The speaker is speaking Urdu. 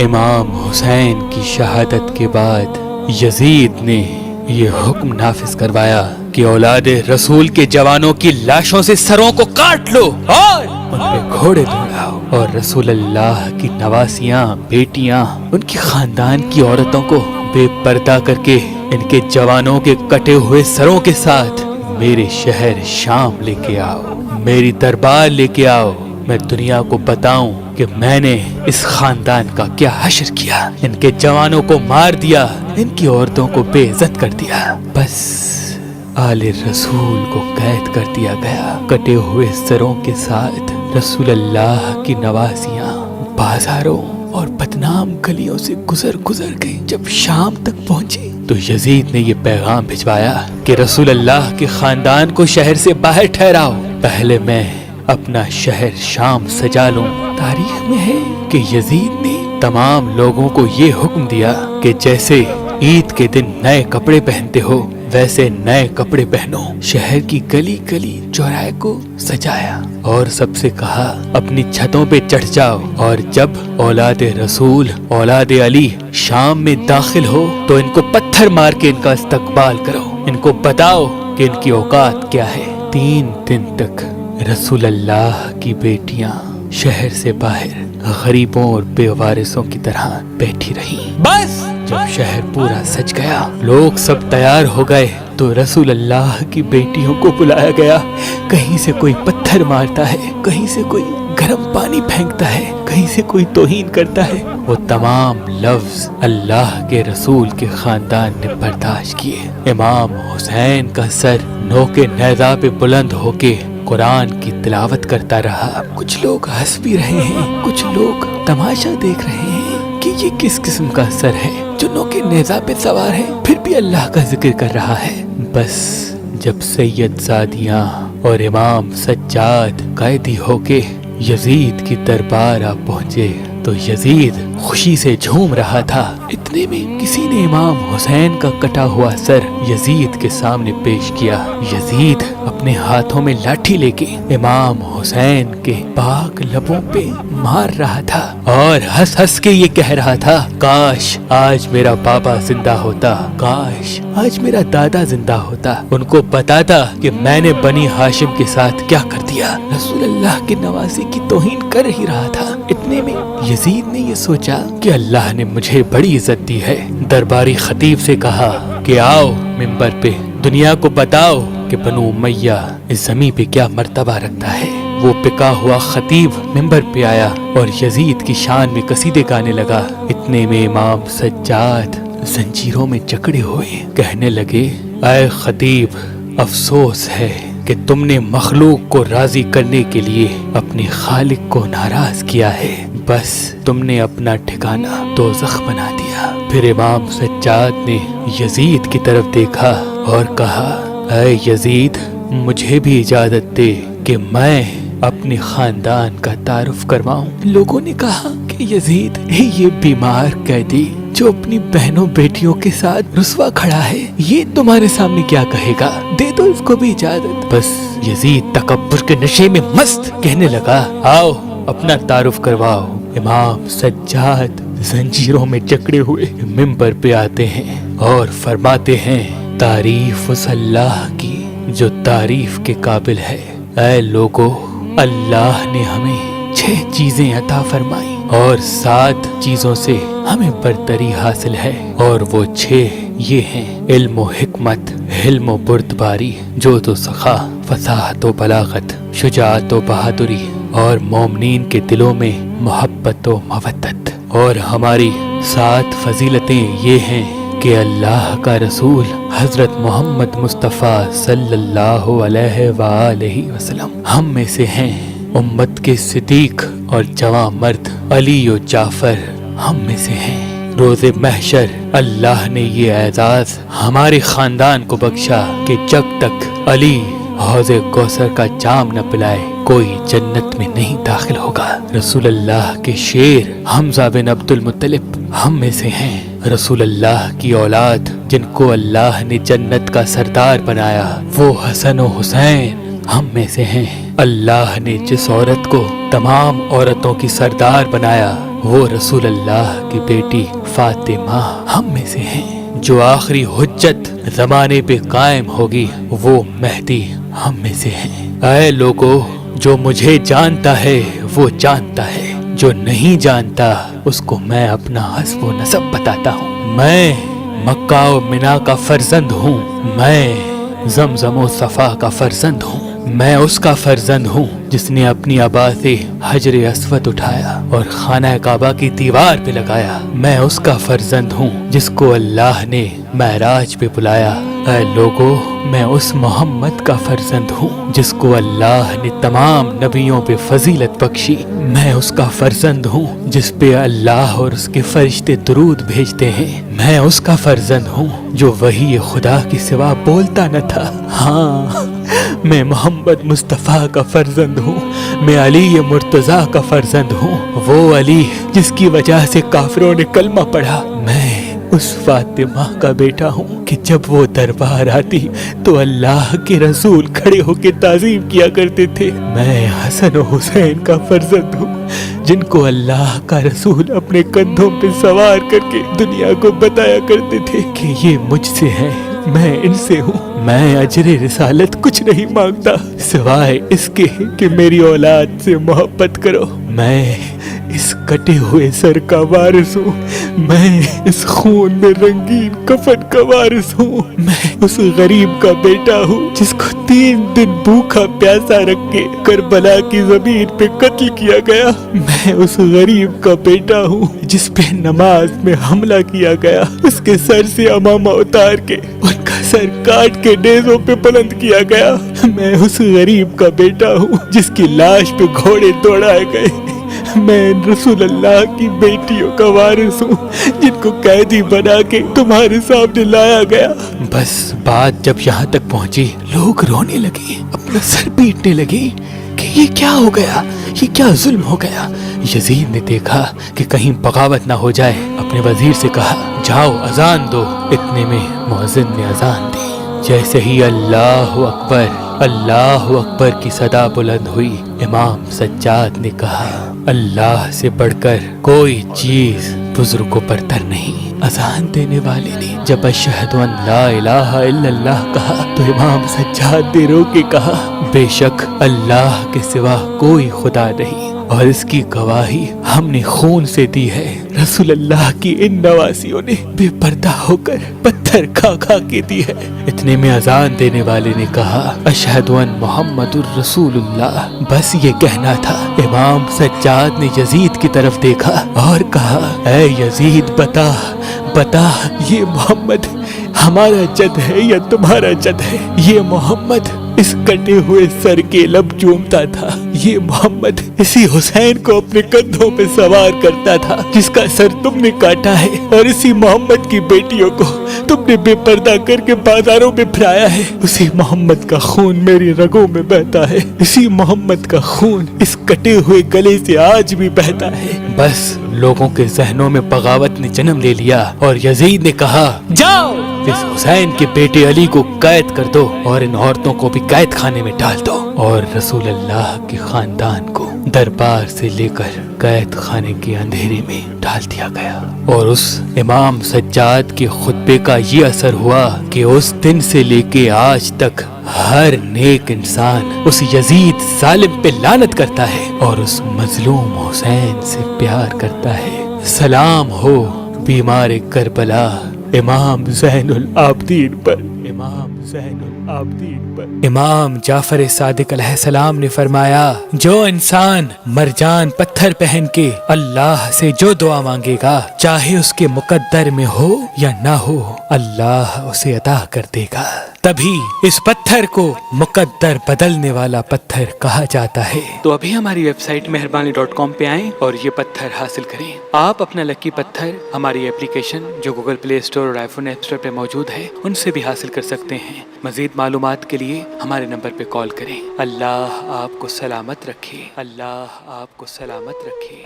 امام حسین کی شہادت کے بعد یزید نے یہ حکم نافذ کروایا کہ اولاد رسول کے جوانوں کی لاشوں سے سروں کو کاٹ لو اور ان پہ گھوڑے دوڑاؤ، اور رسول اللہ کی نواسیاں، بیٹیاں، ان کی خاندان کی عورتوں کو بے پردہ کر کے ان کے جوانوں کے کٹے ہوئے سروں کے ساتھ میرے شہر شام لے کے آؤ، میری دربار لے کے آؤ، میں دنیا کو بتاؤں کہ میں نے اس خاندان کا کیا حشر کیا، ان کے جوانوں کو مار دیا، ان کی عورتوں کو بے عزت کر دیا۔ بس آل رسول کو قید کر دیا گیا، کٹے ہوئے سروں کے ساتھ رسول اللہ کی نواسیاں بازاروں اور بدنام گلیوں سے گزر گئی۔ جب شام تک پہنچی تو یزید نے یہ پیغام بھجوایا کہ رسول اللہ کے خاندان کو شہر سے باہر ٹھہراؤ، پہلے میں اپنا شہر شام سجا لوں۔ تاریخ میں ہے کہ یزید نے تمام لوگوں کو یہ حکم دیا کہ جیسے عید کے دن نئے کپڑے پہنتے ہو ویسے نئے کپڑے پہنو۔ شہر کی گلی گلی چوراہے کو سجایا اور سب سے کہا اپنی چھتوں پہ چڑھ جاؤ، اور جب اولاد رسول اولاد علی شام میں داخل ہو تو ان کو پتھر مار کے ان کا استقبال کرو، ان کو بتاؤ کہ ان کی اوقات کیا ہے۔ 3 دن تک رسول اللہ کی بیٹیاں شہر سے باہر غریبوں اور بے وارثوں کی طرح بیٹھی رہی۔ بس جب شہر پورا سج گیا، لوگ سب تیار ہو گئے تو رسول اللہ کی بیٹیوں کو بلایا گیا۔ کہیں سے کوئی پتھر مارتا ہے، کہیں سے کوئی گرم پانی پھینکتا ہے، کہیں سے کوئی توہین کرتا ہے۔ وہ تمام لفظ اللہ کے رسول کے خاندان نے برداشت کیے۔ امام حسین کا سر نوکے نیزہ پہ بلند ہو کے قرآن کی تلاوت کرتا رہا۔ کچھ لوگ ہنس بھی رہے ہیں، کچھ لوگ تماشا دیکھ رہے ہیں کہ یہ کس قسم کا سر ہے جو نوکے نیزہ پہ سوار ہے پھر بھی اللہ کا ذکر کر رہا ہے۔ بس جب سید زادیاں اور امام سجاد قیدی ہو کے یزید کی دربار آ پہنچے تو یزید خوشی سے جھوم رہا تھا۔ اتنے میں کسی نے امام حسین کا کٹا ہوا سر یزید کے سامنے پیش کیا۔ یزید اپنے ہاتھوں میں لاٹھی لے کے امام حسین کے پاک لبوں پہ مار رہا تھا اور ہنس ہنس کے یہ کہہ رہا تھا، کاش آج میرا بابا زندہ ہوتا، کاش آج میرا دادا زندہ ہوتا، ان کو بتاتا کہ میں نے بنی ہاشم کے ساتھ کیا کر دیا۔ رسول اللہ کے نواسے کی توہین کر ہی رہا تھا۔ اتنے میں یزید نے یہ سوچا کہ اللہ نے مجھے بڑی عزت دی ہے۔ درباری خطیب سے کہا کہ آؤ منبر پہ دنیا کو بتاؤ کہ بنو امیہ اس زمین پہ کیا مرتبہ رکھتا ہے۔ وہ پکا ہوا خطیب منبر پہ آیا اور یزید کی شان میں قصیدے گانے لگا۔ اتنے میں امام سجاد زنجیروں میں جکڑے ہوئے کہنے لگے، اے خطیب، افسوس ہے کہ تم نے مخلوق کو راضی کرنے کے لیے اپنے خالق کو ناراض کیا ہے، بس تم نے اپنا ٹھکانہ دوزخ بنا دیا۔ پھر امام سجاد نے یزید کی طرف دیکھا اور کہا، اے یزید، مجھے بھی اجازت دے کہ میں اپنے خاندان کا تعارف کرواؤں۔ لوگوں نے کہا کہ یزید یہ بیمار قیدی جو اپنی بہنوں بیٹیوں کے ساتھ رسوا کھڑا ہے، یہ تمہارے سامنے کیا کہے گا، دے دو اس کو بھی اجازت۔ بس یزید تکبر کے نشے میں مست کہنے لگا، آؤ اپنا تعارف کرواؤ۔ امام سجاد زنجیروں میں جکڑے ہوئے منبر پہ آتے ہیں اور فرماتے ہیں، تعریف اس اللہ کی جو تعریف کے قابل ہے۔ اے لوگو، اللہ نے ہمیں 6 چیزیں عطا فرمائی اور 7 چیزوں سے ہمیں برتری حاصل ہے، اور وہ 6 یہ ہیں، علم و حکمت، حلم و بردباری، جود و سخا، فصاحت و بلاغت، شجاعت و بہادری، اور مومنین کے دلوں میں محبت و مودت۔ اور ہماری 7 فضیلتیں یہ ہیں کہ اللہ کا رسول حضرت محمد مصطفیٰ صلی اللہ علیہ وآلہ وسلم ہم میں سے ہیں، امت کے صدیق اور جواں مرد علی و جعفر ہم میں سے ہیں۔ روز محشر اللہ نے یہ اعزاز ہمارے خاندان کو بخشا کہ جب تک علی حوض کوثر کا جام نہ پلائے کوئی جنت میں نہیں داخل ہوگا۔ رسول اللہ کے شیر حمزہ بن عبد المطلب ہم میں سے ہیں۔ رسول اللہ کی اولاد جن کو اللہ نے جنت کا سردار بنایا وہ حسن و حسین ہم میں سے ہیں۔ اللہ نے جس عورت کو تمام عورتوں کی سردار بنایا وہ رسول اللہ کی بیٹی فاطمہ ہم میں سے ہیں۔ جو آخری حجت زمانے پہ قائم ہوگی وہ مہدی ہم میں سے ہیں۔ اے لوگو، جو مجھے جانتا ہے وہ جانتا ہے، جو نہیں جانتا اس کو میں اپنا حسب و نسب بتاتا ہوں۔ میں مکہ و منا کا فرزند ہوں، میں زمزم و صفا کا فرزند ہوں، میں اس کا فرزند ہوں جس نے اپنی ابا سے حجر اسود اٹھایا اور خانہ کعبہ کی دیوار پہ لگایا۔ میں اس کا فرزند ہوں جس کو اللہ نے معراج پہ بلایا۔ اے لوگو، میں اس محمد کا فرزند ہوں جس کو اللہ نے تمام نبیوں پہ فضیلت بخشی۔ میں اس کا فرزند ہوں جس پہ اللہ اور اس کے فرشتے درود بھیجتے ہیں۔ میں اس کا فرزند ہوں جو وحی خدا کی سوا بولتا نہ تھا۔ ہاں، میں محمد مصطفیٰ کا فرزند ہوں، میں علی مرتضیٰ کا فرزند ہوں، وہ علی جس کی وجہ سے کافروں نے کلمہ پڑھا۔ میں اس فاطمہ کا بیٹا ہوں کہ جب وہ دربار آتی تو اللہ کے رسول کھڑے ہو کے تعظیم کیا کرتے تھے۔ میں حسن و حسین کا فرزند ہوں جن کو اللہ کا رسول اپنے کندھوں پہ سوار کر کے دنیا کو بتایا کرتے تھے کہ یہ مجھ سے ہیں، میں ان سے ہوں۔ میں اجر رسالت کچھ نہیں مانگتا سوائے اس کے کہ میری اولاد سے محبت کرو۔ میں اس کٹے ہوئے سر کا وارث ہوں، میں اس خون میں رنگین کفن کا وارث ہوں، میں اس غریب کا بیٹا ہوں جس کو 3 دن بھوکا پیاسا رکھ کے کربلا کی زمین پہ قتل کیا گیا۔ میں اس غریب کا بیٹا ہوں جس پہ نماز میں حملہ کیا گیا، اس کے سر سے امامہ اتار کے ان کا سر کاٹ کے نیزوں پہ بلند کیا گیا۔ میں اس غریب کا بیٹا ہوں جس کی لاش پہ گھوڑے دوڑائے گئے۔ میں رسول اللہ کی بیٹیوں کا وارث ہوں جن کو قیدی بنا کے تمہارے سامنے لایا گیا۔ بس بات جب یہاں تک پہنچی، لوگ رونے لگے، اپنا سر پیٹنے لگے کہ یہ کیا ہو گیا، یہ کیا ظلم ہو گیا۔ یزید نے دیکھا کہ کہیں بغاوت نہ ہو جائے، اپنے وزیر سے کہا جاؤ اذان دو۔ اتنے میں مؤذن نے اذان دی۔ جیسے ہی اللہ اکبر کی صدا بلند ہوئی، امام سجاد نے کہا اللہ سے بڑھ کر کوئی چیز بزرگوں پر تر نہیں۔ اذان دینے والے نے جب اشہد ان لا الہ الا اللہ کہا تو امام سجاد نے رو کے کہا بے شک اللہ کے سوا کوئی خدا نہیں، اور اس کی گواہی ہم نے خون سے دی ہے۔ رسول اللہ کی ان نواسیوں نے بے پردہ ہو کر پتھر کھا کھا کے دی ہے۔ اتنے میں اذان دینے والے نے کہا اشہد ان محمد الرسول اللہ۔ بس یہ کہنا تھا۔ امام سجاد نے یزید کی طرف دیکھا اور کہا اے یزید بتا یہ محمد ہمارا جد ہے یا تمہارا جد ہے؟ یہ محمد اس کٹے ہوئے سر کے لب چومتا تھا، یہ محمد اسی حسین کو اپنے کندھوں پہ سوار کرتا تھا جس کا سر تم نے کاٹا ہے، اور اسی محمد کی بیٹیوں کو تم نے بے پردہ کر کے بازاروں میں پھرایا ہے۔ اسی محمد کا خون میری رگوں میں بہتا ہے، اسی محمد کا خون اس کٹے ہوئے گلے سے آج بھی بہتا ہے۔ بس لوگوں کے ذہنوں میں بغاوت نے جنم لے لیا اور یزید نے کہا جاؤ اس حسین کے بیٹے علی کو قید کر دو اور ان عورتوں کو بھی قید خانے میں ڈال دو۔ اور رسول اللہ کے خاندان کو دربار سے لے کر قید خانے کے اندھیرے میں ڈال دیا گیا۔ اور اس امام سجاد کے خطبے کا یہ اثر ہوا کہ اس دن سے لے کے آج تک ہر نیک انسان اس یزید ظالم پہ لعنت کرتا ہے اور اس مظلوم حسین سے پیار کرتا ہے۔ سلام ہو بیمار کربلا امام زین العابدین پر، امام زین العابدین پر۔ امام جعفر صادق علیہ السلام نے فرمایا جو انسان مرجان پتھر پہن کے اللہ سے جو دعا مانگے گا، چاہے اس کے مقدر میں ہو یا نہ ہو، اللہ اسے عطا کر دے گا۔ تبھی اس پتھر کو مقدر بدلنے والا پتھر کہا جاتا ہے۔ تو ابھی ہماری ویب سائٹ مہربانی.com پہ آئیں اور یہ پتھر حاصل کریں۔ آپ اپنا لکی پتھر ہماری ایپلیکیشن جو گوگل پلے اسٹور اور آئی فون ایپ اسٹور پہ موجود ہے ان سے بھی حاصل کر سکتے ہیں۔ مزید معلومات کے لیے ہمارے نمبر پہ کال کریں۔ اللہ آپ کو سلامت رکھے، اللہ آپ کو سلامت رکھے۔